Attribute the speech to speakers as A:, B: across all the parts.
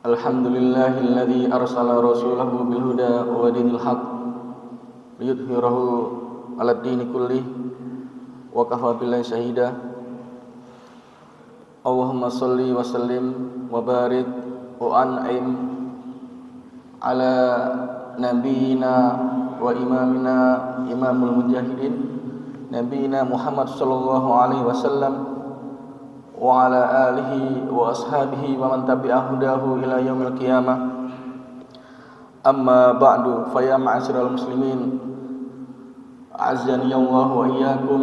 A: Alhamdulillahilladzi arsala rasulahu bil huda wa dinil haq liyudhhirahu 'alad dini kullih wa kafa billahi shahida. Allahumma shalli wa sallim wa barik wa an'im ala nabiyyina wa imamina imamul mujahidin nabiyina Muhammad sallallahu alaihi wasallam wa ala alihi wa ashabihi wa man tabi'ahu hudahu ila yaumil qiyamah. Amma ba'du, fa ya ma'asyiral muslimin, a'azzani Allah wa iyyakum.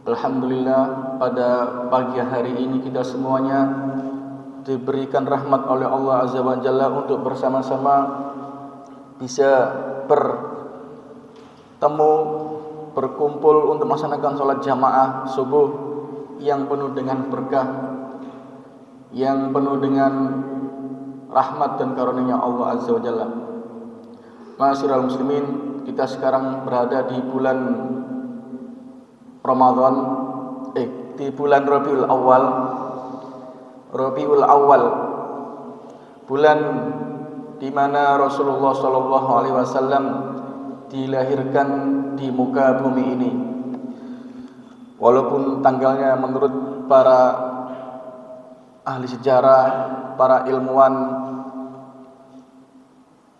A: Alhamdulillah, pada pagi hari ini kita semuanya diberikan rahmat oleh Allah Azza wa Jalla untuk bersama-sama bisa bertemu, berkumpul untuk melaksanakan sholat jamaah subuh yang penuh dengan berkah, yang penuh dengan rahmat dan karunia Allah Azza wa Jalla. Ma'asyiral muslimin, kita sekarang berada di bulan Ramadan, di bulan Rabiul Awal, bulan di mana Rasulullah sallallahu alaihi wasallam dilahirkan di muka bumi ini. Walaupun tanggalnya menurut para ahli sejarah, para ilmuwan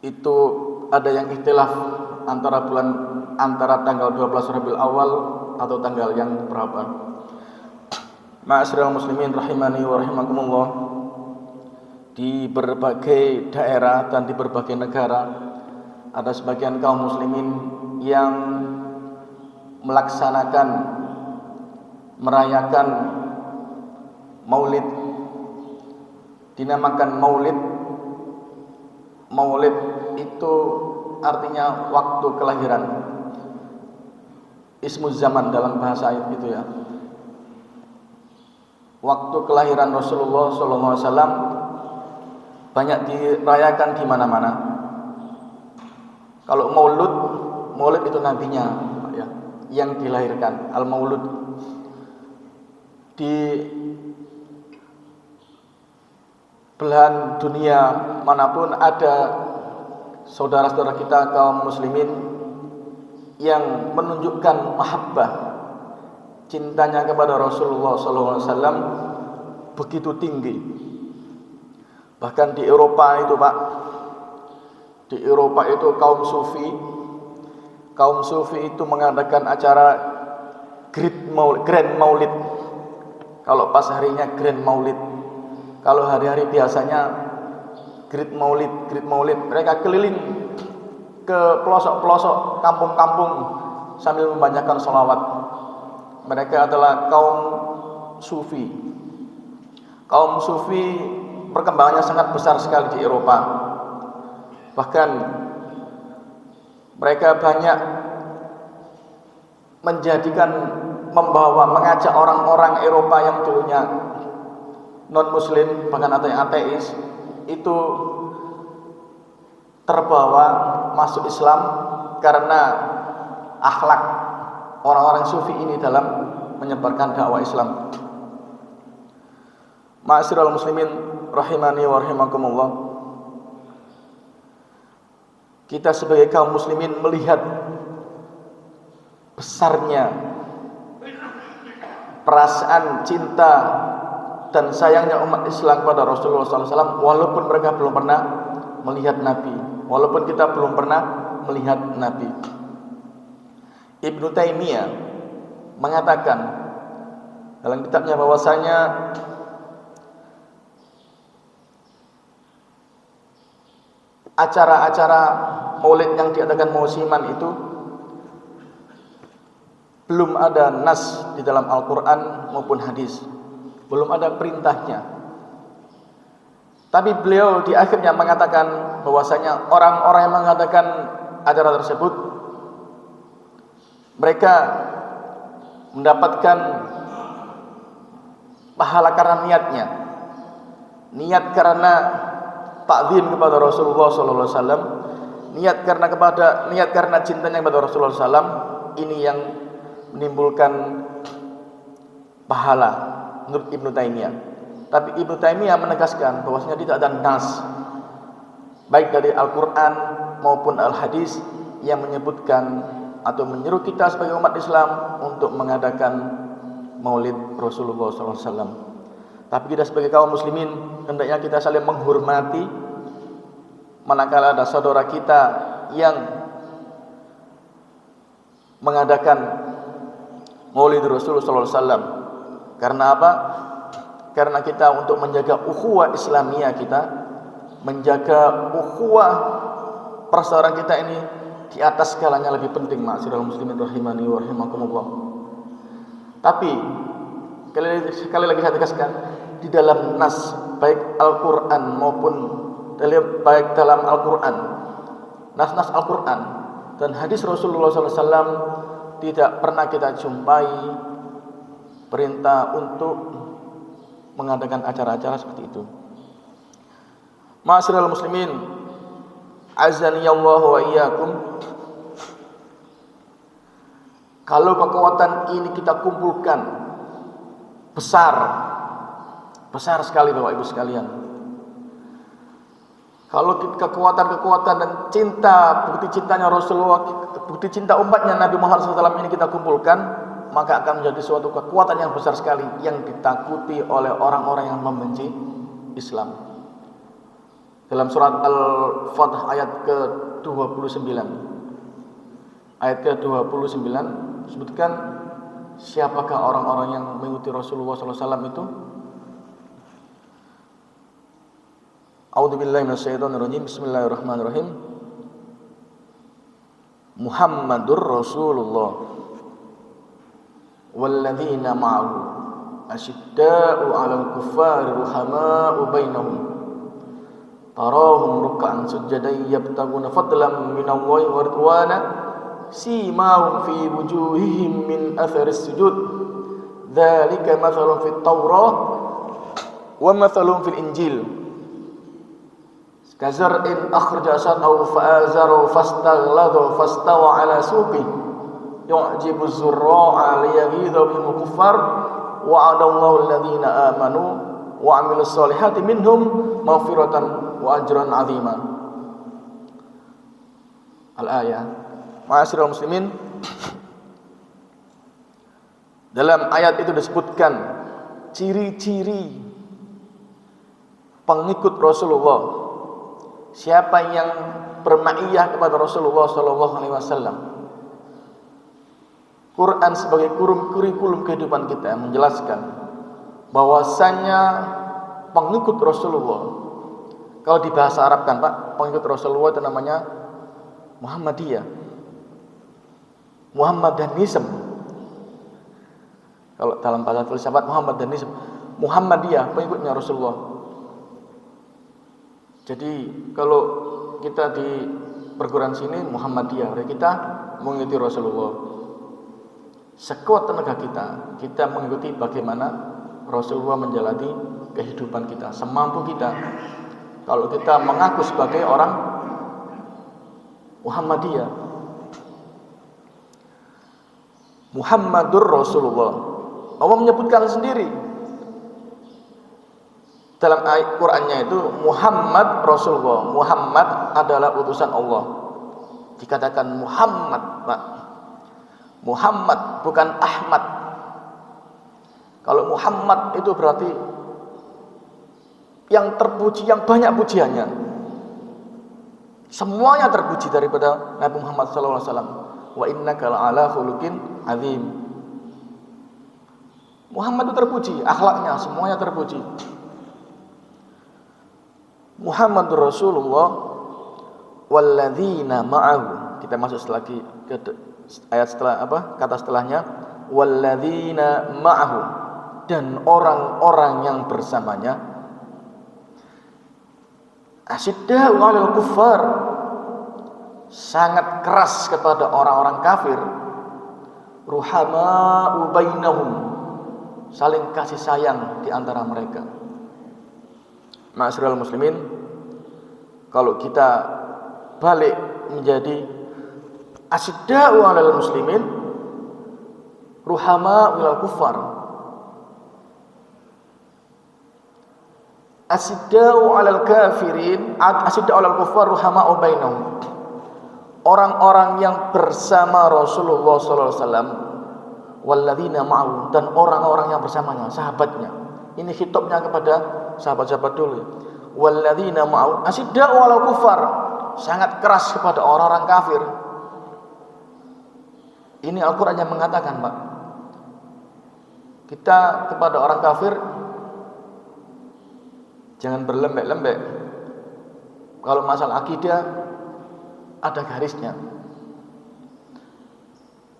A: itu ada yang ikhtilaf antara tanggal 12 Rabiul Awal atau tanggal yang berapa. Ma'asyiral muslimin rahimani wa rahimakumullah, di berbagai daerah dan di berbagai negara ada sebagian kaum muslimin yang merayakan maulid, dinamakan maulid. Maulid itu artinya waktu kelahiran, ismu zaman dalam bahasa itu ya, waktu kelahiran Rasulullah SAW banyak dirayakan di mana-mana. Kalau maulid itu nabinya ya, yang dilahirkan, al-maulud. Di belahan dunia manapun ada saudara-saudara kita kaum muslimin yang menunjukkan mahabbah, cintanya kepada Rasulullah SAW begitu tinggi. Bahkan di Eropa itu Pak, di Eropa itu kaum sufi itu mengadakan acara Grand Maulid. Kalau pas harinya Grand Maulid, kalau hari-hari biasanya Great Maulid, mereka keliling ke pelosok-pelosok kampung-kampung sambil membacakan sholawat. Mereka adalah kaum sufi. Kaum sufi perkembangannya sangat besar sekali di Eropa. Bahkan mereka banyak mengajak orang-orang Eropa yang dulunya non-muslim, bahkan ada yang ateis, itu terbawa masuk Islam karena akhlak orang-orang sufi ini dalam menyebarkan dakwah Islam. Ma'asyiral muslimin rahimani wa rahimakumullah, kita sebagai kaum muslimin melihat besarnya perasaan cinta dan sayangnya umat Islam pada Rasulullah SAW, walaupun mereka belum pernah melihat Nabi, walaupun kita belum pernah melihat Nabi. Ibnu Taimiyah mengatakan dalam kitabnya bahwasanya acara-acara maulid yang diadakan musiman itu belum ada nas di dalam Al-Quran maupun hadis, belum ada perintahnya. Tapi beliau di akhirnya mengatakan bahwasanya orang-orang yang mengadakan acara tersebut, mereka mendapatkan pahala karena niatnya, niat karena takzim kepada Rasulullah SAW, niat karena cintanya kepada Rasulullah SAW. Ini yang menimbulkan pahala menurut Ibnu Taimiyah. Tapi Ibnu Taimiyah menegaskan bahwasanya tidak ada nas baik dari Al-Qur'an maupun Al-Hadis yang menyebutkan atau menyuruh kita sebagai umat Islam untuk mengadakan Maulid Rasulullah SAW. Tapi kita sebagai kaum muslimin hendaknya kita saling menghormati manakala ada saudara kita yang mengadakan Maulid Rasulullah SAW. Karena apa? Karena kita untuk menjaga ukhuwah Islamiyah kita, menjaga ukhuwah persaudaraan kita ini di atas segalanya lebih penting, ma'asyiral muslimin rahimani wa rahimakumullah. Tapi sekali lagi saya tegaskan, di dalam nas baik Al-Qur'an maupun baik dalam Al-Qur'an, nas-nas Al-Qur'an dan hadis Rasulullah SAW tidak pernah kita jumpai perintah untuk mengadakan acara-acara seperti itu. Ma'asyiral muslimin, azanillahu wa iyyakum. Kalau kekuatan ini kita kumpulkan besar sekali Bapak Ibu sekalian. Kalau kekuatan-kekuatan dan cinta, bukti cintanya Rasulullah, bukti cinta umatnya Nabi Muhammad SAW ini kita kumpulkan, maka akan menjadi suatu kekuatan yang besar sekali yang ditakuti oleh orang-orang yang membenci Islam. Dalam surat Al-Fath ayat ke-29, ayat ke-29 disebutkan siapakah orang-orang yang mengikuti Rasulullah SAW itu. A'udzubillahi minasyaitonirrajim. Bismillahirrahmanirrahim. Muhammadur Rasulullah walladzina ma'ahu asyidda'u 'alal kuffari ruhama'u bainahum tarahum ruk'an sujjadan yabtaguna fadlan minallahi wa ridwana simahum fi wujuhihim min atharis sujud dzalika mathalun fit Taurah wa mathalun fil Injil kazar'in akhraja shatahu fa'azarahu fastaghladha fastawa 'ala suqi yu'jibu az-zurra'a liyaghidha bihim kuffar wa'adallahu alladhina amanu wa 'amilus solihati minhum maghfiratan wa ajran 'azima. Al-ayah. Ma'asyiral muslimin, dalam ayat itu disebutkan ciri-ciri pengikut Rasulullah. Siapa yang bermaiyah kepada Rasulullah SAW. Quran sebagai kurikulum kehidupan kita menjelaskan bahwasannya pengikut Rasulullah, kalau di bahasa Arab kan Pak, pengikut Rasulullah itu namanya Muhammadiyah, Muhammadanism. Kalau dalam bahasa filsafat Muhammadanism, Muhammadiyah, pengikutnya Rasulullah. Jadi kalau kita di perguruan sini Muhammadiyah, kita mengikuti Rasulullah. Sekuat tenaga kita mengikuti bagaimana Rasulullah menjalani kehidupan kita, semampu kita. Kalau kita mengaku sebagai orang Muhammadiyah, Muhammadur Rasulullah, Allah menyebutkan sendiri dalam ayat Qur'annya itu Muhammad Rasulullah. Muhammad adalah utusan Allah. Dikatakan Muhammad, Pak. Muhammad bukan Ahmad. Kalau Muhammad itu berarti yang terpuji, yang banyak pujiannya. Semuanya terpuji daripada Nabi Muhammad SAW. Wa innaka la'ala khuluqin azim. Muhammad itu terpuji, akhlaknya semuanya terpuji. Muhammadur Rasulullah walladzina ma'ahu. Kita masuk lagi ke ayat setelah kata setelahnya, walladzina ma'ahu, dan orang-orang yang bersamanya. Asyidda'u 'alal kuffar, sangat keras kepada orang-orang kafir. Ruhama'u bainahum, saling kasih sayang di antara mereka. Ma'asyiral muslimin, kalau kita balik menjadi asyidda'u 'alal muslimin, ruhama'u 'alal kuffar, Asidda'u 'alal kafirin, asidda'u 'alal kuffar ruhama'u bainahum. Orang-orang yang bersama Rasulullah sallallahu alaihi wasallam, walladzina ma'ahu, dan orang-orang yang bersamanya, sahabatnya. Ini khitabnya kepada sahabat-sahabat dulu. Walladzina ma'ahu asidda'u 'alal kuffar, sangat keras kepada orang-orang kafir. Ini Al-Qur'an yang mengatakan, Pak. Kita kepada orang kafir jangan berlembek-lembek. Kalau masalah akidah ada garisnya.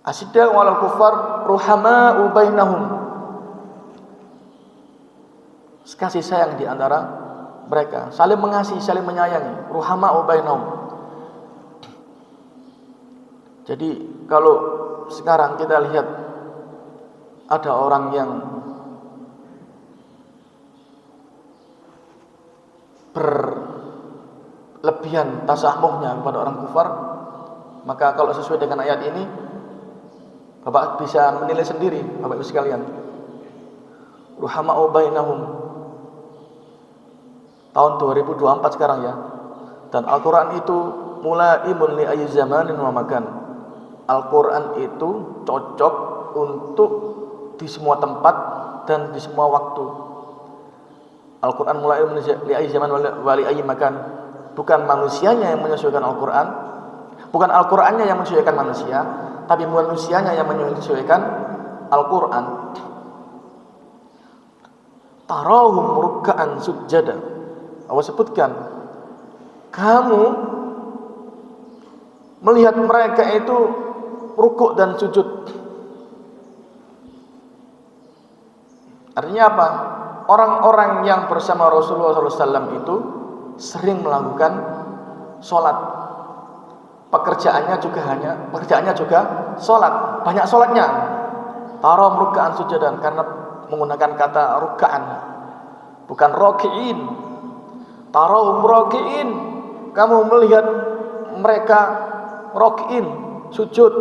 A: Asidda'u 'alal kuffar ruhama'u bainahum. Kasih sayang di antara mereka, saling mengasihi, saling menyayangi. Ruhama'u bainahum. Jadi kalau sekarang kita lihat ada orang yang berlebihan tasahmuhnya kepada orang kufar, maka kalau sesuai dengan ayat ini, Bapak bisa menilai sendiri, Bapak Ibu sekalian. Ruhama'u bainahum. Tahun 2024 sekarang ya. Dan Al-Qur'an itu mulaimun li ayyi zamanin wa makan. Al-Qur'an itu cocok untuk di semua tempat dan di semua waktu. Al-Quran mulai li ayyi zaman wa li ayyi makan. Bukan manusianya yang menyesuaikan Al-Quran, bukan Al-Qurannya yang menyesuaikan manusia, tapi manusianya yang menyesuaikan Al-Quran. Tarahum ruk'an sujada. Allah sebutkan, kamu melihat mereka itu rukuk dan sujud. Artinya apa? Orang-orang yang bersama Rasulullah SAW itu sering melakukan sholat. Pekerjaannya juga sholat. Banyak sholatnya. Tarom ruk'an sujadan, karena menggunakan kata ruk'an, bukan roki'in. Tarom roki'in, kamu melihat mereka roki'in, sujud,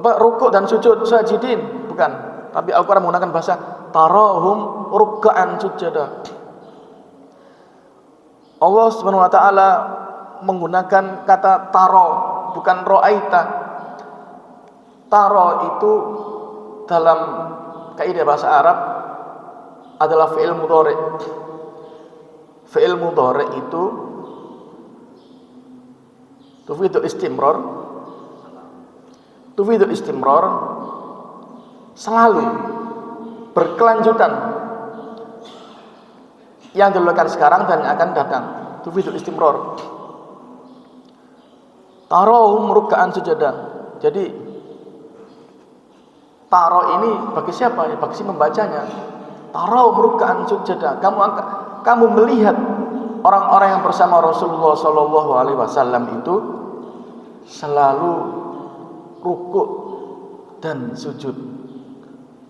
A: rukuk dan sujud, sajidin, bukan. Tapi Al-Quran menggunakan bahasa tarahum ruk'an sujada. Allah Subhanahu wa taala menggunakan kata taro, bukan ro'aita. Taro itu dalam kaidah bahasa Arab adalah fi'il mudhari'. Fi'il mudhari' itu tufidul istimrar. Tufidul istimrar, selalu berkelanjutan, yang dilakukan sekarang dan akan datang. Tufidul istimrar. Tarahum ruk'an sujada. Jadi taro ini bagi siapa? Ya, bagi si membacanya. Tarahum ruk'an sujada. Kamu melihat orang-orang yang bersama Rasulullah sallallahu alaihi wasallam itu selalu rukuk dan sujud.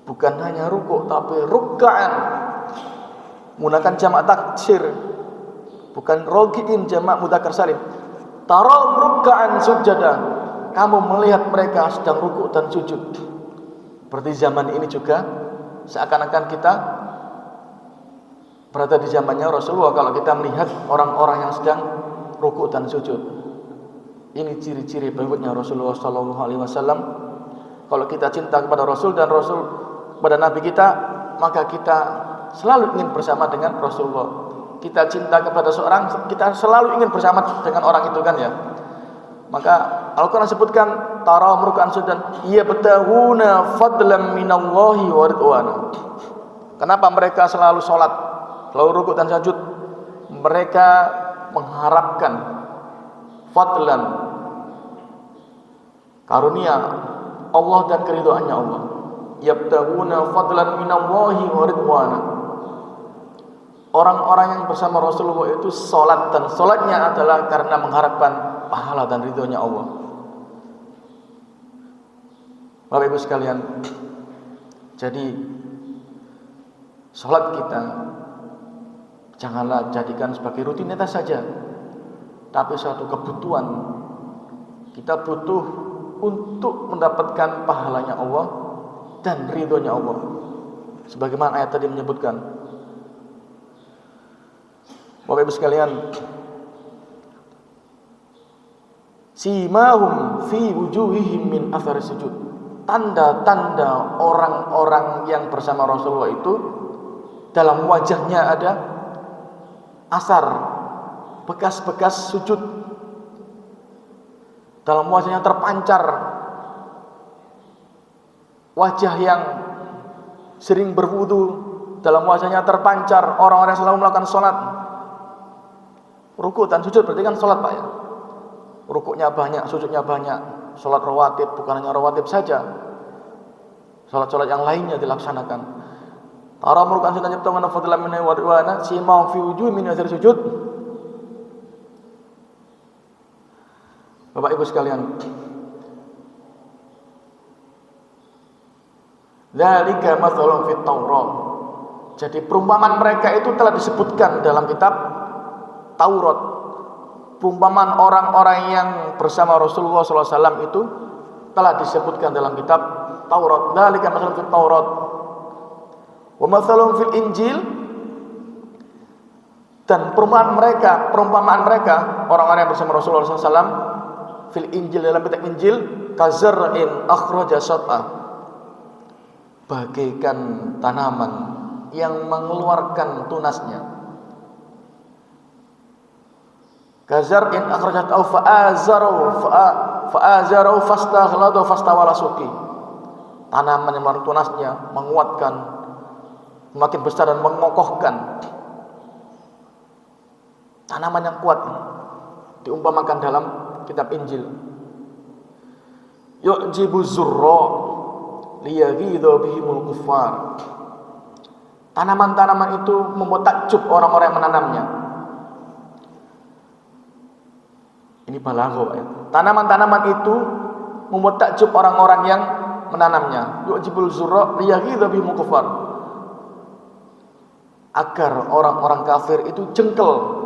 A: Bukan hanya rukuk, tapi ruk'an, menggunakan jamak taksir, bukan rogiin jamak mudzakkar salim. Tarom ruk'an sujada, kamu melihat mereka sedang rukuk dan sujud. Berarti zaman ini juga seakan-akan kita berada di zamannya Rasulullah kalau kita melihat orang-orang yang sedang rukuk dan sujud. Ini ciri-ciri berikutnya Rasulullah sallallahu alaihi wasallam. Kalau kita cinta kepada Rasul dan Rasul kepada Nabi kita, maka kita selalu ingin bersama dengan Rasulullah. Kita cinta kepada seorang, kita selalu ingin bersama dengan orang itu kan ya. Maka Al-Quran sebutkan tarahum ruk'an sujadan yabtaghuna fadlan minallahi wa ridwana. Kenapa mereka selalu sholat, selalu rukuk dan sujud? Mereka mengharapkan fadlan, karunia Allah dan keridhaannya Allah. Yabtaghuna fadlan minallahi wa ridwana. Orang-orang yang bersama Rasulullah itu sholat, dan sholatnya adalah karena mengharapkan pahala dan ridhonya Allah. Bapak Ibu sekalian, jadi sholat kita janganlah jadikan sebagai rutinitas saja, tapi suatu kebutuhan. Kita butuh untuk mendapatkan pahalanya Allah dan ridhonya Allah. Sebagaimana ayat tadi menyebutkan, Bapak Ibu sekalian, simahum fi wujuhihim min athar sujud. Tanda-tanda orang-orang yang bersama Rasulullah itu dalam wajahnya ada asar, bekas-bekas sujud. Dalam wajahnya terpancar wajah yang sering berwudu, dalam wajahnya terpancar orang-orang yang selalu melakukan sholat. Ruku dan sujud berarti kan sholat Pak ya. Rukuknya banyak, sujudnya banyak. Sholat rawatib, bukan hanya rawatib saja, sholat-sholat yang lainnya dilaksanakan. Para merukan sunnah nyiptakan fadilah minna wa ridwana simahum fi wujuhihim min athar sujud. Bapak Ibu sekalian, dzalika mathalun fit Taurat. Jadi perumpamaan mereka itu telah disebutkan dalam kitab Taurat. Perumpamaan orang-orang yang bersama Rasulullah SAW itu telah disebutkan dalam kitab Taurat. Dzalika mathalun fit Taurat. Wa mathalun fil Injil. Dan perumpamaan mereka orang-orang yang bersama Rasulullah SAW fil Injil, dalam kitab Injil, kazar'in akhraja shat'ah, bagaikan tanaman yang mengeluarkan tunasnya. Kazar'in akhraja shat'ah fa'azarahu fastaghladu fastawala suqi. Tanaman yang mengeluarkan tunasnya, menguatkan, semakin besar dan mengokohkan. Tanaman yang kuat diumpamakan dalam kitab Injil. Yu'jibu zurra liyaghidha bihimul kuffar. Tanaman-tanaman itu membuat takjub orang-orang yang menanamnya. Ini balaghah ya. Tanaman-tanaman itu membuat takjub orang-orang yang menanamnya. Yu'jibul zurra liyaghidha bihimul kuffar. Agar orang-orang kafir itu jengkel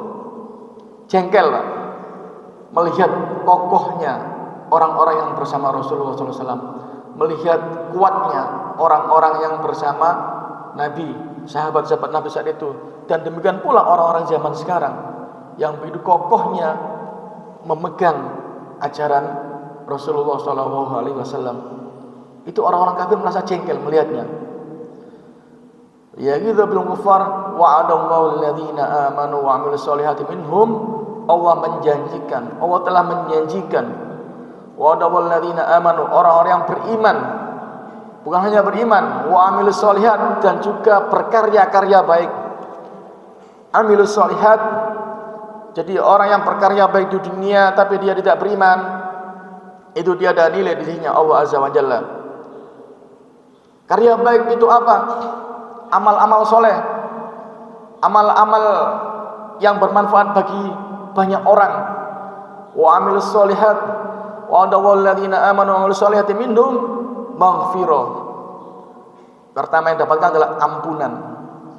A: melihat kokohnya orang-orang yang bersama Rasulullah SAW, melihat kuatnya orang-orang yang bersama Nabi, sahabat-sahabat Nabi saat itu, dan demikian pula orang-orang zaman sekarang yang begitu kokohnya memegang ajaran Rasulullah SAW. Itu orang-orang kafir merasa jengkel melihatnya. Ya gitu bil kufar wa'adallahu alladhina amanu wa 'amilus solihati minhum. Allah telah menjanjikan wa'adallahu alladhina amanu, orang-orang yang beriman, bukan hanya beriman, wa 'amilus solihat, dan juga berkarya-karya baik. Amilus solihat, jadi orang yang berkarya baik di dunia tapi dia tidak beriman, itu dia ada nilai di sisinya Allah Azza wa Jalla. Karya baik itu apa? Amal-amal soleh, amal-amal yang bermanfaat bagi banyak orang. Wa amilus solihat wa adawal ladzina amanu wa amilus solihati minhum maghfirah. Pertama yang dapatkan adalah ampunan,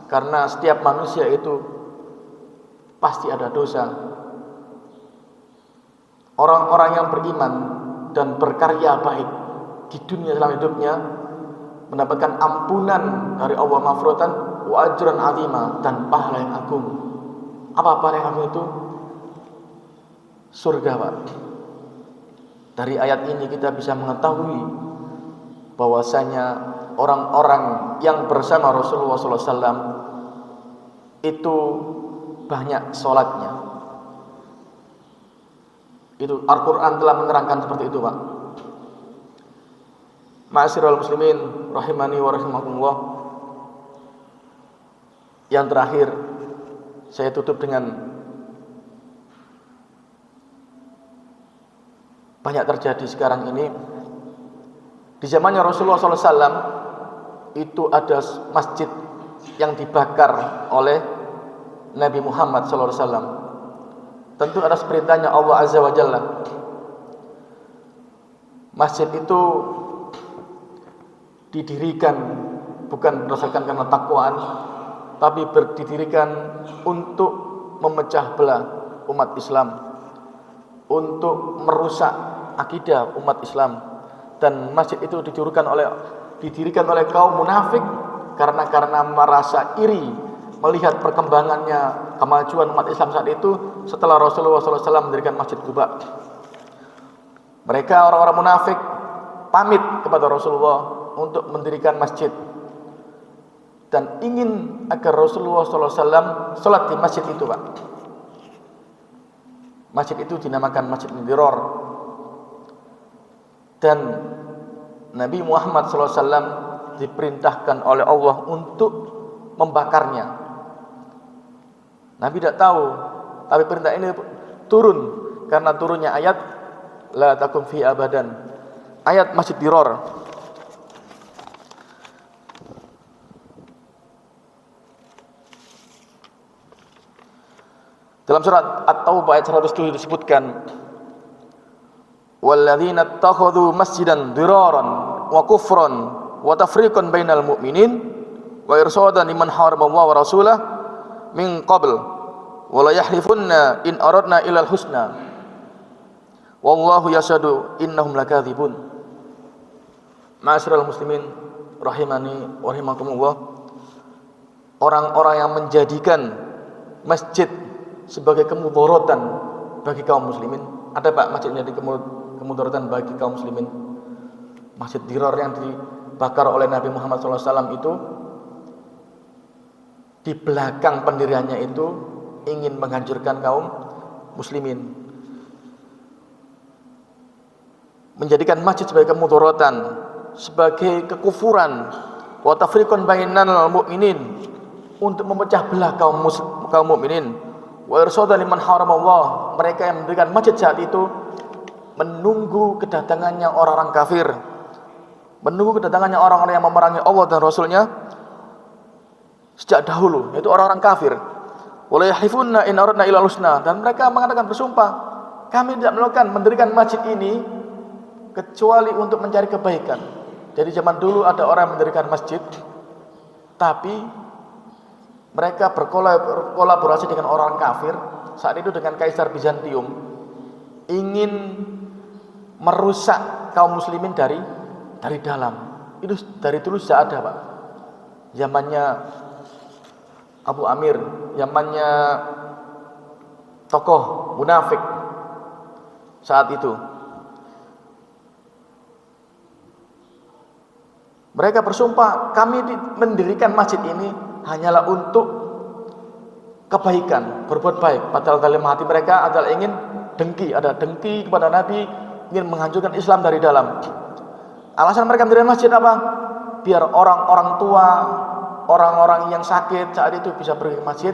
A: karena setiap manusia itu pasti ada dosa. Orang-orang yang beriman dan berkarya baik di dunia selama hidupnya mendapatkan ampunan dari Allah, maghfiratan wa ajran azima, dan pahala yang agung. Apa pahala yang agung itu? Surga, Pak. Dari ayat ini kita bisa mengetahui bahwasanya orang-orang yang bersama Rasulullah SAW itu banyak sholatnya. Itu Al-Quran telah menerangkan seperti itu, Pak. Ma'asyiral muslimin rahimani wa rahimakumullah. Yang terakhir saya tutup dengan banyak terjadi sekarang ini. Di zamannya Rasulullah SAW itu ada masjid yang dibakar oleh Nabi Muhammad SAW. Tentu atas perintahnya Allah Azza wa Jalla. Masjid itu didirikan bukan berdasarkan karena takwaan, tapi didirikan untuk memecah belah umat Islam, untuk merusak akidah umat Islam. Dan masjid itu didirikan oleh kaum munafik karena merasa iri melihat perkembangannya kemajuan umat Islam saat itu setelah Rasulullah SAW mendirikan Masjid Quba. Mereka orang-orang munafik pamit kepada Rasulullah untuk mendirikan masjid dan ingin agar Rasulullah SAW sholat di masjid itu, Pak. Masjid itu dinamakan Masjid Dirar. Dan Nabi Muhammad SAW diperintahkan oleh Allah untuk membakarnya. Nabi tidak tahu, tapi perintah ini turun karena turunnya ayat la takum fi abadan, ayat Masjid Dirar. Dalam surat At-Taubah ayat 107 disebutkan walladzina ittakhadhu masjidan diraran wa kufran wa tafriqan bainal mu'minin wa irsadan liman harama Allah wa rasulah min qabl wa la yahlifunna in aradna ilal husna wallahu yashhadu innahum lakadzibun. Ma'asyiral muslimin rahimani wa rahimakumullah, orang-orang yang menjadikan masjid sebagai kemudaratan bagi kaum muslimin. Ada Pak masjid menjadi kemudaratan bagi kaum muslimin? Masjid Dirar yang dibakar oleh Nabi Muhammad SAW itu, di belakang pendiriannya itu ingin menghancurkan kaum muslimin, menjadikan masjid sebagai kemudaratan, sebagai kekufuran, wa tafriqan bainal mu'minin, untuk memecah belah kaum mukminin, wa irsadan liman harama Allah. Mereka yang mendirikan masjid saat itu menunggu kedatangannya orang-orang kafir, menunggu kedatangannya orang-orang yang memerangi Allah dan Rasulnya sejak dahulu, yaitu orang-orang kafir. Wala yahlifunna in aradna ilal husna, dan mereka mengatakan bersumpah, kami tidak melakukan mendirikan masjid ini kecuali untuk mencari kebaikan. Jadi zaman dulu ada orang yang mendirikan masjid, tapi mereka berkolaborasi dengan orang kafir saat itu, dengan Kaisar Bizantium, ingin merusak kaum muslimin dari dalam. Itu dari dulu sudah ada, Pak. Zamannya Abu Amir, zamannya tokoh munafik saat itu. Mereka bersumpah, kami mendirikan masjid ini hanyalah untuk kebaikan, berbuat baik. Padahal dalam hati mereka adalah ingin dengki, ada dengki kepada Nabi, ingin menghancurkan Islam dari dalam. Alasan mereka mendirikan masjid apa? Biar orang-orang tua, orang-orang yang sakit saat itu bisa pergi ke masjid,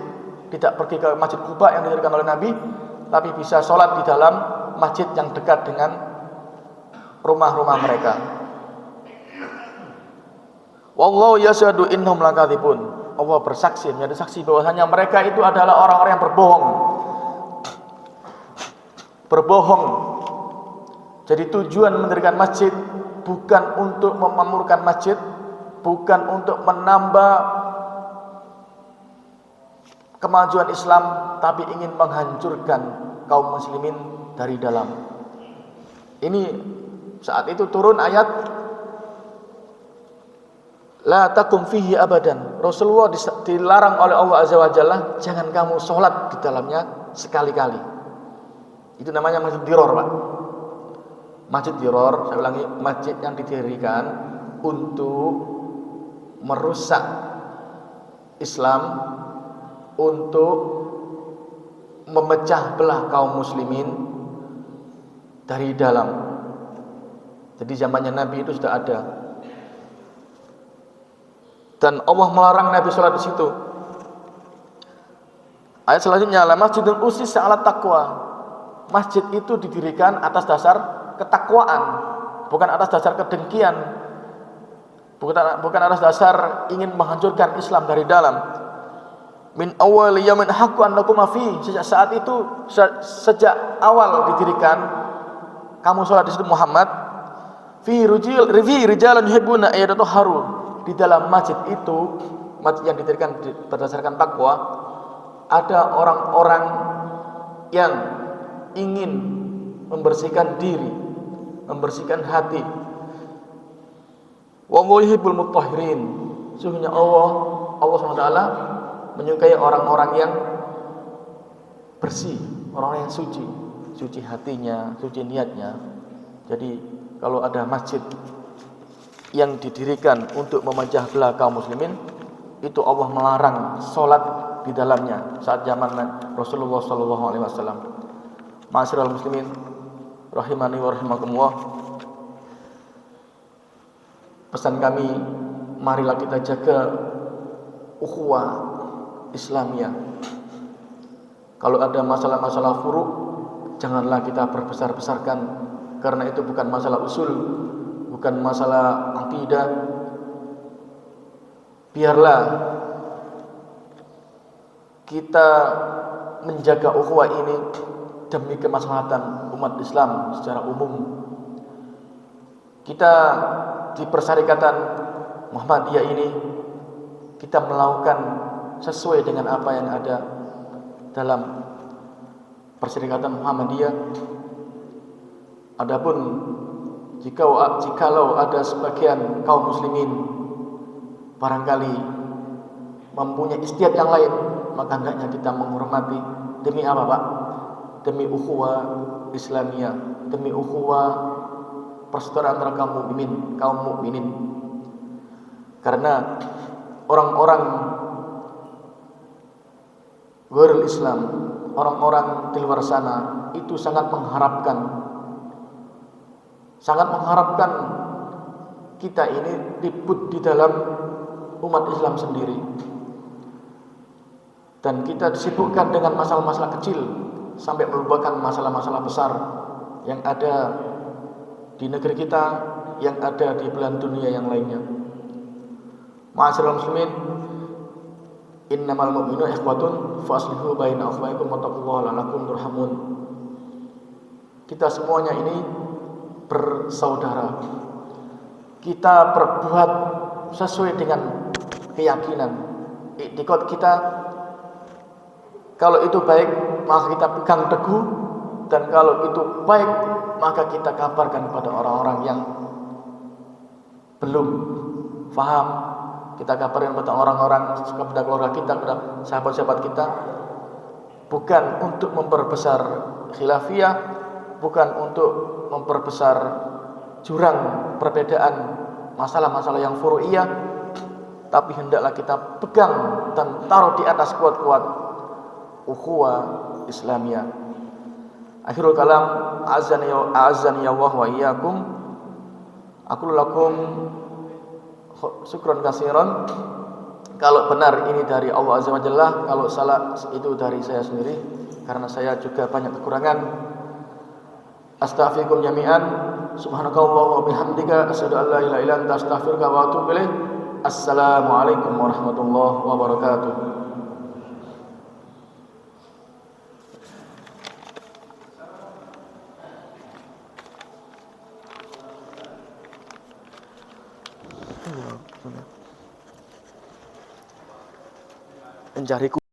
A: tidak pergi ke Masjid Quba yang didirikan oleh Nabi, tapi bisa sholat di dalam masjid yang dekat dengan rumah-rumah mereka. Wallahu yashhadu innahum lakadzibun. Allah bersaksi, menjadi saksi bahwasanya mereka itu adalah orang-orang yang berbohong. Jadi tujuan mendirikan masjid bukan untuk memakmurkan masjid, bukan untuk menambah kemajuan Islam, tapi ingin menghancurkan kaum muslimin dari dalam. Ini saat itu turun ayat la takum fihi abadan. Rasulullah dilarang oleh Allah Azza wa Jalla, jangan kamu sholat di dalamnya sekali-kali. Itu namanya Masjid Dirar, Pak. Masjid Dirar, saya ulangi, masjid yang didirikan untuk merusak Islam, untuk memecah belah kaum muslimin dari dalam. Jadi zamannya Nabi itu sudah ada. Dan Allah melarang Nabi sholat di situ. Ayat selanjutnya, la masjidun ussisa 'ala taqwa. Masjid itu didirikan atas dasar ketakwaan, bukan atas dasar kedengkian, bukan atas dasar ingin menghancurkan Islam dari dalam. Min awwal yamin haqqu an naquma fi. Sejak saat itu, sejak awal didirikan, kamu sholat di situ Muhammad. Fi rijalan yuhibbuna ayyatahharu. Di dalam masjid itu, masjid yang didirikan berdasarkan takwa, ada orang-orang yang ingin membersihkan diri, membersihkan hati. Wallahu yuhibbul mutahhirin. Sesungguhnya Allah SWT menyukai orang-orang yang bersih, orang yang suci hatinya, suci niatnya. Jadi kalau ada masjid yang didirikan untuk memecah belah kaum muslimin, itu Allah melarang sholat di dalamnya saat zaman Rasulullah SAW. Ma'asyiral muslimin rahimani wa rahimakumullah, pesan kami, marilah kita jaga ukhuwah Islamiyah. Kalau ada masalah-masalah furu', janganlah kita berbesar-besarkan, karena itu bukan masalah usul, bukan masalah akidah. Biarlah kita menjaga ukhuwah ini demi kemaslahatan umat Islam secara umum. Kita di Persyarikatan Muhammadiyah ini, kita melakukan sesuai dengan apa yang ada dalam Persyarikatan Muhammadiyah. Adapun jikalau ada sebagian kaum muslimin barangkali mempunyai istiadat yang lain, maka hendaknya kita menghormati. Demi apa, Pak? Demi ukhuwah Islamiyah, demi ukhuwah persaudaraan antara kaum mukminin. Karena orang-orang ghairul Islam, orang-orang di luar sana itu sangat mengharapkan kita ini ribut di dalam umat Islam sendiri, dan kita disibukkan dengan masalah-masalah kecil sampai melupakan masalah-masalah besar yang ada di negeri kita, yang ada di belahan dunia yang lainnya. Ma'asyiral muslimin, innamal mu'minuna ikhwatun fa aslihu baina akhawaykum wattaqullaha la'allakum turhamun. Kita semuanya ini bersaudara. Kita berbuat sesuai dengan keyakinan, iktikad kita. Kalau itu baik, maka kita pegang teguh, dan kalau itu baik, maka kita kabarkan kepada orang-orang yang belum faham. Kita kabarkan kepada orang-orang, kepada keluarga kita, kepada sahabat-sahabat kita, bukan untuk memperbesar khilafiyah, bukan untuk memperbesar jurang perbedaan masalah-masalah yang furu'iyah, tapi hendaklah kita pegang dan taruh di atas kuat-kuat ukhuwah Islamiyah. Akhirul kalam, a'azzani Allah wa iyyakum. Aku lakum syukran katsiran. Kalau benar ini dari Allah Azza wa Jalla, kalau salah itu dari saya sendiri, karena saya juga banyak kekurangan. Astaghfirukum jami'an. Subhanakallahumma wa bihamdika asyhadu an la ilaha illa anta astaghfiruka wa atubu ilaik. Assalamualaikum warahmatullahi wabarakatuh. Jariku